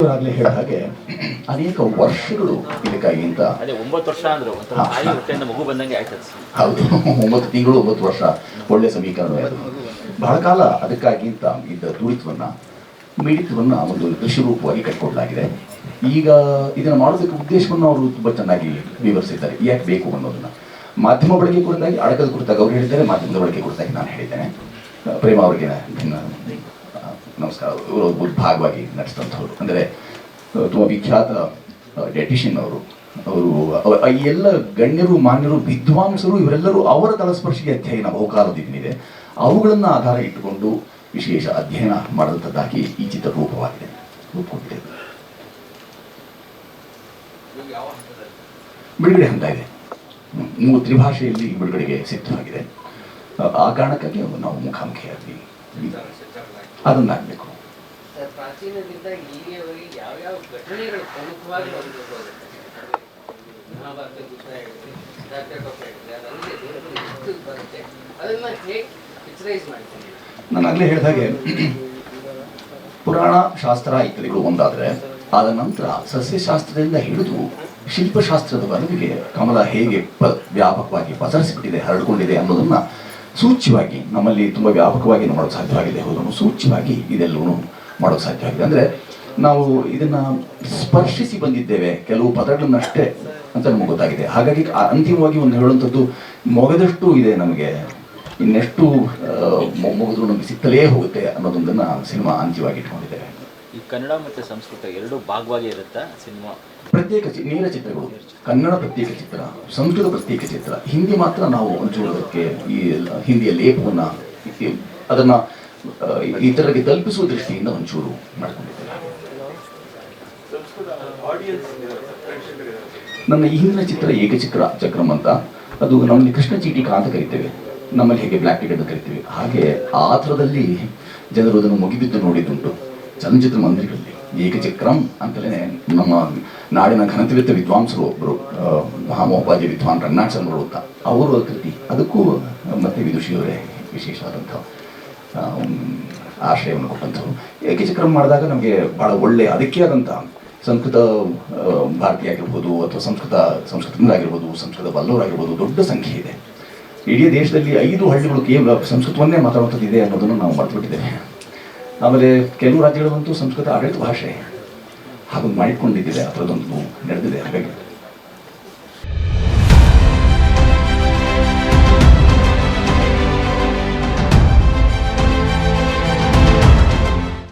ಈಶ್ವರಾಗಲೇ ಹೇಳಿದ ಹಾಗೆ ಅನೇಕ ವರ್ಷಗಳು ಇದಕ್ಕಾಗಿ ಅಂತ. ಅದೇ 9 ವರ್ಷ ಅಂದ್ರು, ತಾಯಿ ಹೊಟ್ಟೆಯಿಂದ ಮಗು ಬಂದಂಗೆ ಆಯ್ತು. ಹೌದು, 9 ತಿಂಗಳು 9 ವರ್ಷ ಒಳ್ಳೆ ಸಮೀಕರಣವೇ ಅದು. ಬಹಳ ಕಾಲ ಅದಕ್ಕಾಗಿ ಅಂತ ಇದ್ದ ತುಳಿತವನ್ನು ಮಿಡಿತವನ್ನು ಒಂದು ಕೃಷಿ ರೂಪವಾಗಿ ಕಟ್ಟಿಕೊಡಲಾಗಿದೆ. ಈಗ ಇದನ್ನು ಮಾಡೋದಕ್ಕೆ ಉದ್ದೇಶವನ್ನು ಅವರು ತುಂಬ ಚೆನ್ನಾಗಿ ವಿವರಿಸಿದ್ದಾರೆ, ಯಾಕೆ ಬೇಕು ಅನ್ನೋದನ್ನು. ಮಾಧ್ಯಮ ಬಳಕೆ ಕುರಿತಾಗಿ, ಅಡಕದ ಕುರಿತಾಗಿ ಅವರು ಹೇಳಿದ್ದಾರೆ, ಮಾಧ್ಯಮದ ಬಳಕೆ ಕುರಿತಾಗಿ ನಾನು ಹೇಳಿದ್ದೇನೆ. ಪ್ರೇಮ ಅವರಿಗೆ ನಮಸ್ಕಾರ. ಇವರು ಭಾಗವಾಗಿ ನಡೆಸಿದಂಥವ್ರು, ಅಂದರೆ ತುಂಬ ವಿಖ್ಯಾತ ಡಯಟಿಷಿಯನ್ ಅವರು. ಈ ಎಲ್ಲ ಗಣ್ಯರು, ಮಾನ್ಯರು, ವಿದ್ವಾಂಸರು ಇವರೆಲ್ಲರೂ ಅವರ ತಲಸ್ಪರ್ಶಿಗೆ ಅಧ್ಯಯನ ಬಹುಕಾಲದಿದೆ, ಅವುಗಳನ್ನು ಆಧಾರ ಇಟ್ಟುಕೊಂಡು ವಿಶೇಷ ಅಧ್ಯಯನ ಮಾಡಿದಂಥದ್ದಾಗಿ ಈ ಚಿತ್ರ ರೂಪವಾಗಿದೆ, ರೂಪುಗೊಂಡಿದೆ. ಬಿಡುಗಡೆ ಹಂತ ಇದೆ, 3 ತ್ರಿಭಾಷೆಯಲ್ಲಿ ಬಿಡುಗಡೆಗೆ ಸಿದ್ಧವಾಗಿದೆ. ಆ ಕಾರಣಕ್ಕಾಗಿ ನಾವು ಮುಖಾಮುಖಿಯಾಗಿ ಅದನ್ನಾಗಬೇಕು. ಪ್ರಾಚೀನದಿಂದ ಇಲ್ಲಿಯವರೆಗೆ ಯಾವ್ಯಾವ ಘಟನೆಗಳು ಪ್ರಮುಖವಾಗಿ ನಾನು ಆಗಲೇ ಹೇಳಿದ ಹಾಗೆ ಪುರಾಣ ಶಾಸ್ತ್ರ ಇತ್ಯಾದಿಗಳು ಒಂದಾದರೆ, ಆದ ನಂತರ ಸಸ್ಯಶಾಸ್ತ್ರದಿಂದ ಹಿಡಿದು ಶಿಲ್ಪಶಾಸ್ತ್ರದವರೆಗೆ ಕಮಲ ಹೇಗೆ ವ್ಯಾಪಕವಾಗಿ ಪಸರಿಸಿಬಿಟ್ಟಿದೆ, ಹರಡಿಕೊಂಡಿದೆ ಅನ್ನೋದನ್ನು ಸೂಚ್ಯವಾಗಿ ನಮ್ಮಲ್ಲಿ ತುಂಬ ವ್ಯಾಪಕವಾಗಿ ಮಾಡೋಕ್ಕೆ ಸಾಧ್ಯವಾಗಿದೆ. ಹೋದನು ಸೂಚ್ಯವಾಗಿ ಇದೆಲ್ಲವೂ ಮಾಡೋಕ್ಕೆ ಸಾಧ್ಯವಾಗಿದೆ. ಅಂದರೆ ನಾವು ಇದನ್ನು ಸ್ಪರ್ಶಿಸಿ ಬಂದಿದ್ದೇವೆ, ಕೆಲವು ಪದಗಳನ್ನಷ್ಟೇ ಅಂತ ನಮಗೆ ಗೊತ್ತಾಗಿದೆ. ಹಾಗಾಗಿ ಅಂತಿಮವಾಗಿ ಒಂದು ಹೇಳುವಂಥದ್ದು ಮೊಗದಷ್ಟು ಇದೆ ನಮಗೆ, ಇನ್ನೆಷ್ಟು ಮುಗಿದ್ರು ನಮಗೆ ಸಿಗ್ತಲೇ ಹೋಗುತ್ತೆ ಅನ್ನೋದೊಂದನ್ನು ಸಿನಿಮಾ ಅಂತ್ಯವಾಗಿ ಇಟ್ಕೊಂಡಿದ್ದೇವೆ. ಈ ಕನ್ನಡ ಮತ್ತು ಸಂಸ್ಕೃತ ಎರಡೂ ಭಾಗವಾಗಿ ಇರುತ್ತಾ ಸಿನಿಮಾ? ಪ್ರತ್ಯೇಕ ನೇರ ಚಿತ್ರಗಳು, ಕನ್ನಡ ಪ್ರತ್ಯೇಕ ಚಿತ್ರ, ಸಂಸ್ಕೃತ ಪ್ರತ್ಯೇಕ ಚಿತ್ರ, ಹಿಂದಿ ಮಾತ್ರ ನಾವು ಒಂಚೂರದಕ್ಕೆ ಈ ಹಿಂದಿಯ ಲೇಪವನ್ನು ಅದನ್ನು ಇತರರಿಗೆ ತಲುಪಿಸುವ ದೃಷ್ಟಿಯಿಂದ ಒಂಚೂರು ಮಾಡಿಕೊಂಡಿದ್ದೇವೆ. ನನ್ನ ಈ ಹಿಂದಿನ ಚಿತ್ರ ಏಕಚಿತ್ರ ಚಕ್ರಮ್ ಅಂತ, ಅದು ನಮ್ಮಲ್ಲಿ ಕೃಷ್ಣ ಚೀಟಿಕಾ ಅಂತ ಕರಿತೇವೆ, ನಮ್ಮಲ್ಲಿ ಹೇಗೆ ಬ್ಲ್ಯಾಕ್ ಟಿಕೆಟ್ ಅಂತ ಕರಿತೀವಿ, ಹಾಗೆ ಆ ಥರದಲ್ಲಿ ಜನರು ಅದನ್ನು ಮುಗಿಬಿದ್ದು ನೋಡಿದ್ದುಂಟು ಚಲನಚಿತ್ರ ಮಂದಿರಗಳಲ್ಲಿ. ಏಕಚಕ್ರಂ ಅಂತಲೇ ನಮ್ಮ ನಾಡಿನ ಘನತಿವಿತ್ತ ವಿದ್ವಾಂಸರು ಒಬ್ಬರು, ಮಹಾಮಹೋಪಾಧ್ಯಾಯ ವಿದ್ವಾನ್ ರಂಗನಾಥ್ ಶರ್ಮರು ಅಂತ, ಅವರು ಕೃತಿ, ಅದಕ್ಕೂ ಮತ್ತೆ ವಿದುಷಿಯವರೇ ವಿಶೇಷವಾದಂಥ ಆಶ್ರಯವನ್ನು ಕೊಟ್ಟಂಥವ್ರು. ಏಕಚಕ್ರಂ ಮಾಡಿದಾಗ ನಮಗೆ ಭಾಳ ಒಳ್ಳೆಯ ಅದಕ್ಕೆ ಆದಂಥ ಸಂಸ್ಕೃತ ಭಾರತಿ ಆಗಿರ್ಬೋದು, ಅಥವಾ ಸಂಸ್ಕೃತದಿಂದಾಗಿರ್ಬೋದು, ಸಂಸ್ಕೃತ ಬಲ್ಲವರಾಗಿರ್ಬೋದು ದೊಡ್ಡ ಸಂಖ್ಯೆ ಇದೆ. ಇಡೀ ದೇಶದಲ್ಲಿ 5 ಹಳ್ಳಿಗಳು ಕೇವಲ ಸಂಸ್ಕೃತವನ್ನೇ ಮಾತಾಡುವಂಥದ್ದು ಇದೆ ಅನ್ನೋದನ್ನು ನಾವು ಮರೆತುಬಿಟ್ಟಿದ್ದೇವೆ. ಆಮೇಲೆ ಕೆಲವು ರಾಜ್ಯಗಳಂತೂ ಸಂಸ್ಕೃತ ಆಡಳಿತ ಭಾಷೆ ಹಾಗೊಂದು ಮಾಡಿಕೊಂಡಿದ್ದಿದೆ, ಆ ಥರದೊಂದು ನಡೆದಿದೆ. ಹಾಗಾಗಿ